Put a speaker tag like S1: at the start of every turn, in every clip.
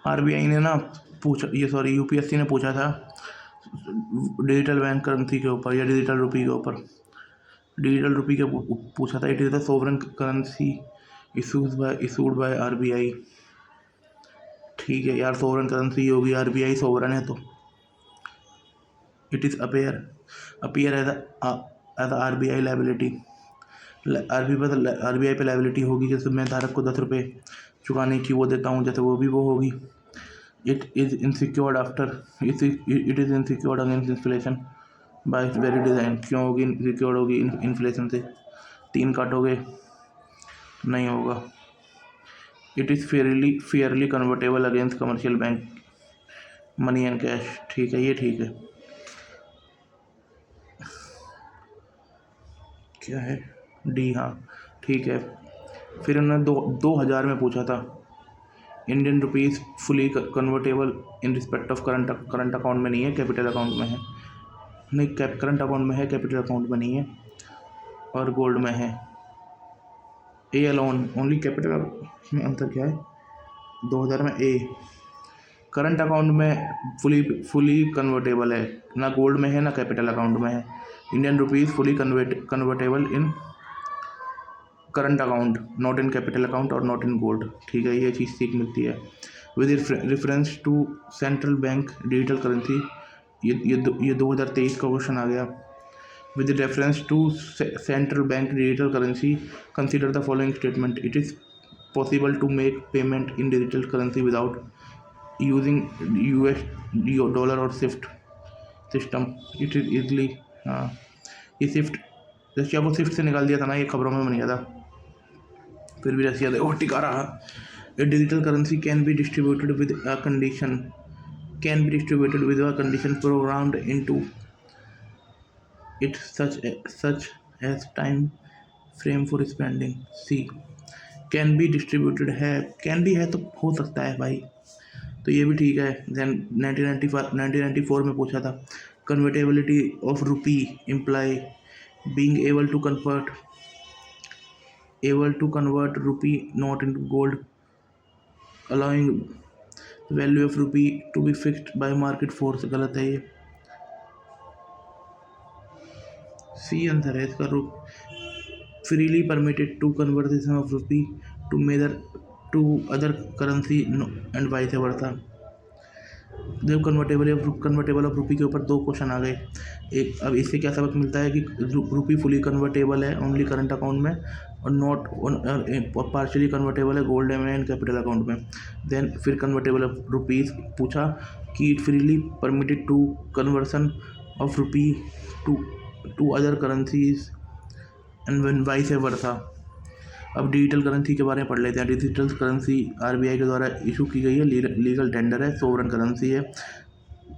S1: RBI ने ना पूछा, ये सॉरी यूपीएससी ने पूछा था डिजिटल बैंक करेंसी के ऊपर या डिजिटल रुपी के ऊपर। डिजिटल रुपी के पूछा था। It is the sovereign currency issued by RBI. ठीक है यार, सोवरेन करेंसी होगी, आरबीआई सोवरेन है तो। It is appear as RBI liability. RBI पे लाइबिलिटी होगी, जैसे मैं धारक को 10 रुपये चुकाने की वो देता हूँ, जैसे वो भी वो होगी। It is insecured against inflation bye it's very design. क्यों होगी इनसिक्योर्ड होगी इन्फ्लेशन से? 3 काटोगे नहीं होगा। It is Fairlie convertible against commercial bank money and cash. ठीक है, ये ठीक है। क्या है डी? हाँ ठीक है। फिर उन्होंने 2000 में पूछा था Indian rupees fully convertible in respect of current account में नहीं है, कैपिटल अकाउंट में है। नहीं, करंट अकाउंट में है, कैपिटल अकाउंट में नहीं है। और गोल्ड में है। ए अलोन ओनली कैपिटल में अंतर क्या है? 2000 में ए करंट अकाउंट में फुली कन्वर्टेबल है, ना गोल्ड में है ना कैपिटल अकाउंट में है। Indian rupees fully convertible in current account, not in capital account और नॉट इन गोल्ड। ठीक है, ये चीज़ सीख मिलती है। With reference to central bank digital currency, ये 2023 का क्वेश्चन आ गया। With reference to central bank digital currency, consider the following statement. It is possible to make payment in digital currency without using US dollar or SWIFT system. It is easily हाँ, ये SWIFT Russia को SWIFT से निकाल दिया था ना, ये खबरों में बन गया था। फिर भी रशिया देखो टिका रहा। A digital currency can be distributed with a condition programmed into it such as time frame for spending. C can be distributed है, कैन भी है तो हो सकता है भाई, तो ये भी ठीक है। देन 1994 में पूछा था convertibility of rupee imply being able to convert rupee not in gold allowing value of rupee to be fixed by market force. गलत है ये, सी आंसर है इसका। Freely permitted to conversation of rupee to other currency and vice versa. जब convertible of rupee के ऊपर 2 question आ गए। एक, अब इससे क्या सबक मिलता है कि रुपी फुली कन्वर्टेबल है ओनली करंट अकाउंट में, और नॉट पार्शियली कन्वर्टेबल है गोल्ड में एंड कैपिटल अकाउंट में। देन फिर कन्वर्टेबल ऑफ रुपीज़ पूछा कि it freely permitted to conversion of rupee to other currencies and vice versa. अब डिजिटल करेंसी के बारे में पढ़ लेते हैं। डिजिटल करेंसी आरबीआई के द्वारा इशू की गई है, लीगल टेंडर है, सोवरेन करेंसी है,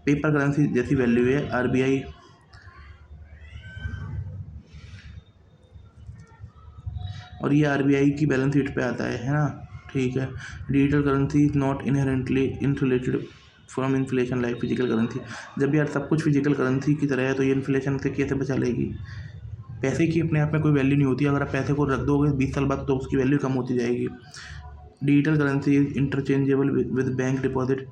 S1: पेपर करेंसी जैसी वैल्यू है। आरबीआई और ये आरबीआई की बैलेंस शीट पे आता है ना। ठीक है। Digital currency is not inherently insulated from inflation like physical currency. जब यार सब कुछ फिजिकल करेंसी की तरह है तो ये इन्फ्लेशन से कैसे बचा लेगी? पैसे की अपने आप में कोई वैल्यू नहीं होती, अगर आप पैसे को रख दोगे 20 साल बाद तो उसकी वैल्यू कम होती जाएगी। Digital currency is interchangeable with bank deposit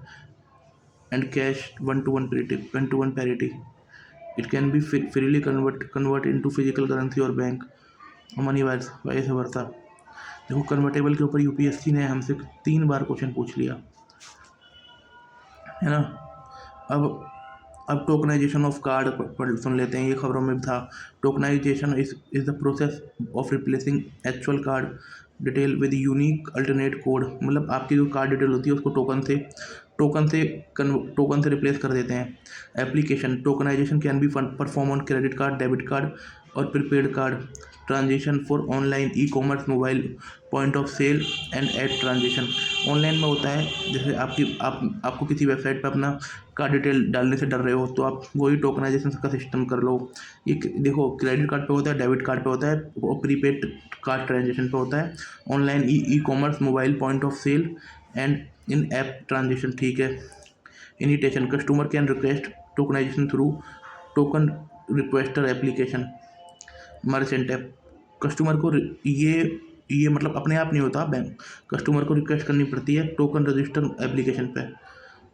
S1: and cash 1-to-1 parity. It can be freely convert into physical currency और बैंक मनी वाइस वर्सा। देखो कन्वर्टेबल के ऊपर यूपीएससी ने हमसे 3 बार क्वेश्चन पूछ लिया है ना। अब टोकनाइजेशन ऑफ कार्ड सुन लेते हैं, ये खबरों में था। Tokenisation is the process of replacing actual card detail with unique alternate code. मतलब आपकी जो कार्ड डिटेल होती है उसको टोकन से रिप्लेस कर देते हैं। Application tokenisation can be perform on credit card, debit card और prepaid card transaction for online e commerce, mobile point of sale and एड ट्रांजेक्शन। ऑनलाइन में होता है, जैसे आपको किसी वेबसाइट पर अपना कार्ड डिटेल डालने से डर रहे हो तो आप वही टोकनाइजेशन का सिस्टम कर लो। ये देखो क्रेडिट कार्ड पे होता है, डेबिट कार्ड पे होता है और प्रीपेड कार्ड ट्रांजेक्शन पे होता है। Online e commerce, mobile point of sale and in app transaction. ठीक है। Initiation customer can request tokenisation through token requester application. Merchant app customer को ये ये मतलब अपने आप नहीं होता, बैंक कस्टमर को रिक्वेस्ट करनी पड़ती है टोकन रजिस्टर एप्लीकेशन पे,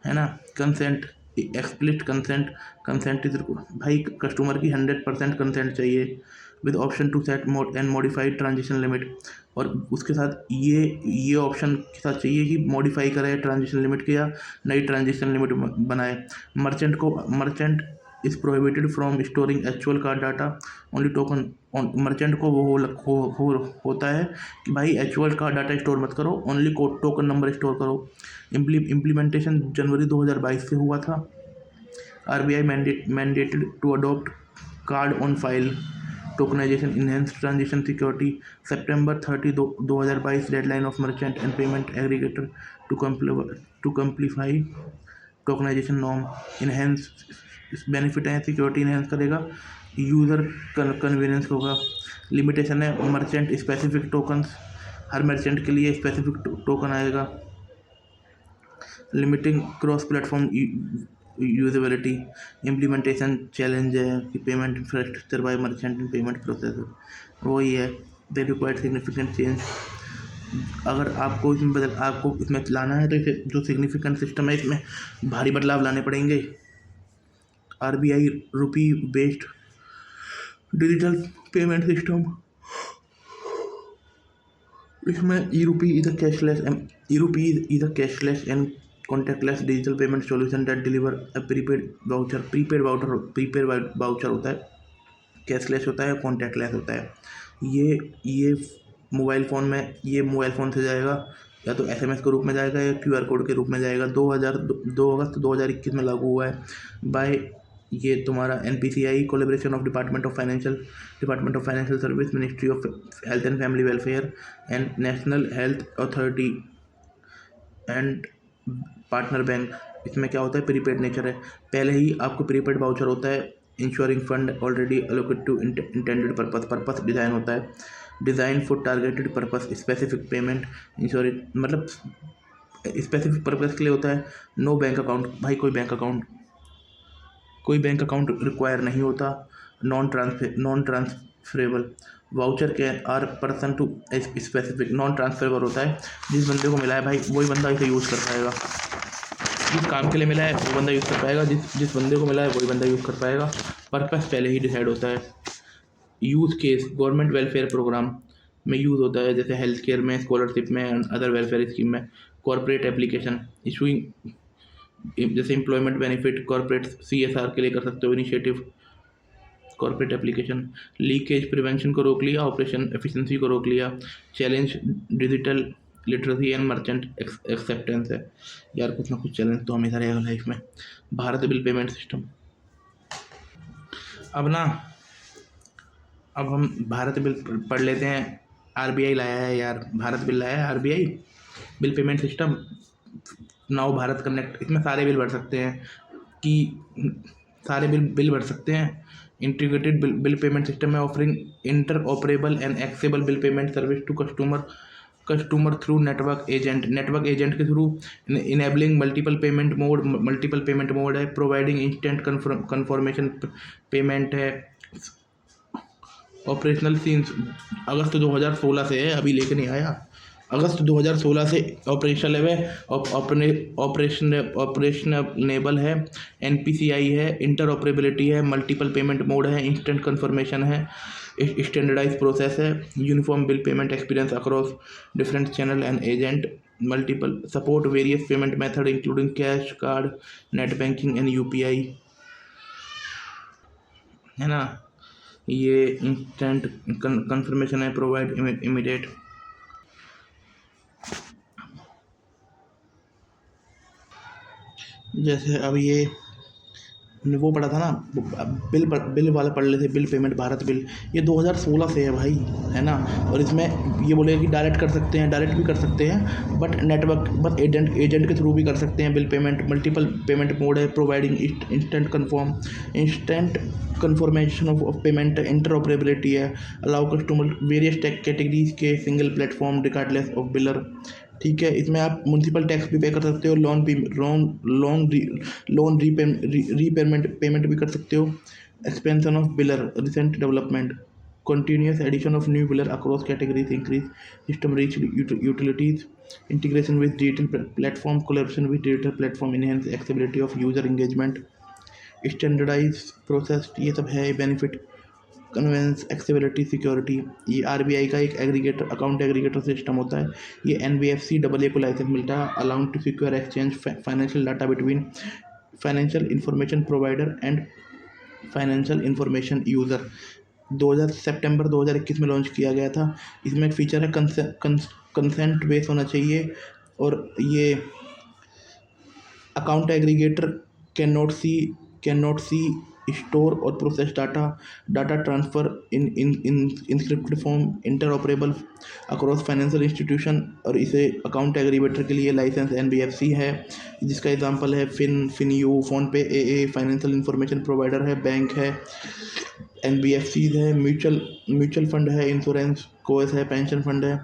S1: है ना। Consent, explicit consent, consent is भाई कस्टमर की 100% कंसेंट चाहिए with option to set mode and modified transaction limit. और उसके साथ ये ऑप्शन के साथ चाहिए कि मॉडिफाई करे ट्रांजेक्शन लिमिट के या नई ट्रांजेक्शन लिमिट बनाए। Merchant is prohibited from storing actual card data only token. Merchant को होता है कि भाई एक्चुअल कार्ड डाटा स्टोर मत करो, ओनली टोकन नंबर स्टोर करो। इम्प्लीमेंटेशन जनवरी 2022 से हुआ था। RBI mandated to adopt card on file tokenization enhanced transaction security September 30 2022 deadline of merchant and payment aggregator to comply tokenization norm enhance benefit है security enhance करेगा, user convenience होगा। Limitation है merchant specific tokens, हर merchant के लिए specific token आएगा। Limiting cross platform usability. Implementation challenge है कि payment infrastructure bye merchant and payment processor, वही है। They required significant change. अगर आपको इसमें लाना है तो इसे जो सिग्निफिकेंट सिस्टम है इसमें भारी बदलाव लाने पड़ेंगे। RBI रुपी बेस्ड डिजिटल पेमेंट सिस्टम, इसमें e-RUPI is a cashless and contactless digital payment solution that deliver a prepaid voucher होता है, कैशलेस होता है, कॉन्टैक्टलेस होता है। ये मोबाइल फ़ोन से जाएगा, या तो SMS के रूप में जाएगा या QR कोड के रूप में जाएगा। 2 अगस्त 2021 में लागू हुआ है बाय ये तुम्हारा NPCI collaboration of department of financial service, ministry of health and family welfare and national health authority and partner bank. इसमें क्या होता है, प्रीपेड नेचर है। पहले ही आपको प्रीपेड वाउचर होता है, insuring fund already allocated to intended purpose design होता है, design for targeted purpose specific payment insuring, मतलब स्पेसिफिक पर्पस के लिए होता है। नो बैंक अकाउंट, भाई कोई बैंक अकाउंट रिक्वायर नहीं होता। नॉन ट्रांसफरेबल वाउचर के are person to specific, non transferable होता है। जिस बंदे को मिला है भाई वही बंदा इसे यूज़ कर पाएगा, जिस काम के लिए मिला है वो बंदा यूज़ कर पाएगा, जिस बंदे को मिला है वही बंदा यूज़ कर पाएगा। पर्पस पहले ही डिसाइड होता है। Use case government welfare programme में यूज़ होता है, जैसे हेल्थ केयर में, स्कॉलरशिप में, अदर वेलफेयर स्कीम में। कॉर्पोरेट एप्लीकेशन इशूइंग, जैसे एम्प्लॉयमेंट बेनिफिट, कॉर्पोरेट CSR के लिए कर सकते हो initiative. Corporate application leakage prevention को रोक लिया, ऑपरेशन एफिशिएंसी को रोक लिया। Challenge digital literacy and merchant acceptance है। यार कुछ ना कुछ चैलेंज तो हमेशा रहेगा लाइफ में। भारत बिल पेमेंट सिस्टम, अब हम भारत बिल पढ़ लेते हैं। RBI लाया है यार, भारत बिल लाया है RBI bill payment system. Now Bharat Connect, इसमें सारे बिल भर सकते हैं भर सकते हैं। इंटीग्रेटेड बिल पेमेंट सिस्टम में offering interoperable and accessible bill payment service to customer through network agent के through, enabling multiple payment mode है, प्रोवाइडिंग इंस्टेंट कन्फर्मेशन पेमेंट है। ऑपरेशनल सीन्स अगस्त 2016 से है, अभी लेके नहीं आया। अगस्त 2016 से ऑपरेशनल है, ऑपरेशनेबल है। NPCI है, इंटरऑपरेबिलिटी है, मल्टीपल पेमेंट मोड है, इंस्टेंट कन्फर्मेशन है, स्टैंडर्डाइज प्रोसेस है, uniform bill payment experience across different channel and agent, multiple support various payment method including cash, card, net banking and UPI, है ना। ये इंस्टेंट कन्फर्मेशन है, provide immediate. जैसे अब ये वो पढ़ा था ना, बिल वाला पढ़ लेते, बिल पेमेंट भारत बिल, ये 2016 से है भाई, है ना। और इसमें ये बोलेगा कि डायरेक्ट भी कर सकते हैं, बट एजेंट के थ्रू भी कर सकते हैं bill payment. Multiple payment mode है, providing instant confirmation of payment, interoperability है, अलाउ कस्टमर वेरियस कैटेगरीज के single platform regardless of biller, ठीक है। इसमें आप म्यूनसिपल टैक्स भी पे कर सकते हो, लोन रीपेमेंट भी कर सकते हो। Expansion of wheeler recent development, continuous addition of new pillar across categories, increase system reach, utilities, integration with digital platform, collaboration with digital platform, enhance accessibility of user engagement, standardize process, ये सब है benefit. Convince, accessibility, security, ये RBI का एक aggregator account aggregator system होता है। ये NBFC double A को लाइसेंस मिलता है, allowed to secure exchange financial data between financial information provider and financial information user. 2000 सितंबर 2021 में लॉन्च किया गया था। इसमें एक फीचर है कंसेंट बेस होना चाहिए, और ये account aggregator can not see store और process data transfer in encrypted form, interoperable across financial institution. और इसे अकाउंट एग्रीगेटर के लिए लाइसेंस एनबीएफसी है, जिसका एग्जांपल है Finvu, PhonePe, a financial information provider है, बैंक है, एनबीएफसी है, म्यूचुअल फंड है, इंश्योरेंस कोएस है, पेंशन फंड है,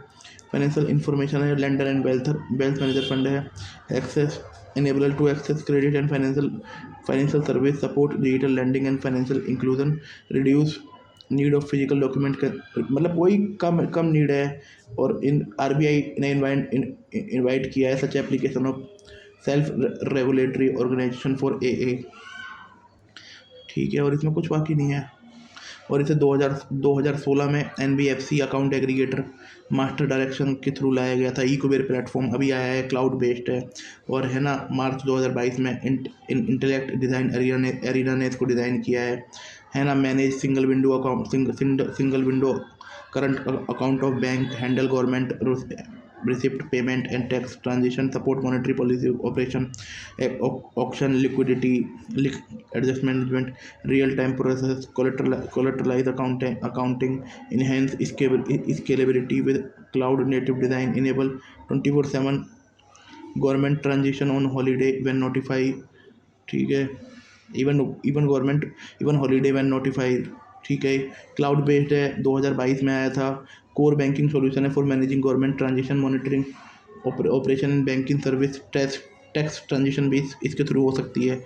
S1: फाइनेंशियल इंफॉर्मेशन है, lender and wealth manager fund है, access enable to access credit and financial service, support digital lending and financial inclusion, reduce need of physical document मतलब वही कम need है। और इन आरबीआई ने इनवाइट किया है such application of self regulatory organisation for a, ठीक है। और इसमें कुछ बाकी नहीं है। और इसे 2016 में NBFC account aggregator master direction के थ्रू लाया गया था। इकोवेर प्लेटफॉर्म अभी आया है, क्लाउड बेस्ड है, और है ना मार्च 2022 में इंटेलेक्ट डिज़ाइन एरिना ने इसको डिज़ाइन किया है ना। Manage single window account, single window current account of bank, handle government receipt payment and tax transition, support monetary policy operation, auction liquidity adjustment management, real time process, collateralized accounting, enhance scalability with cloud native design, enable 24/7 government transition on holiday when notified, ठीक है। Even holiday when notified, ठीक है। Cloud based है, 2022 में आया था। Core banking solution है for managing government transition, monitoring operation in banking service, tax transition भी इसके थ्रू हो सकती है।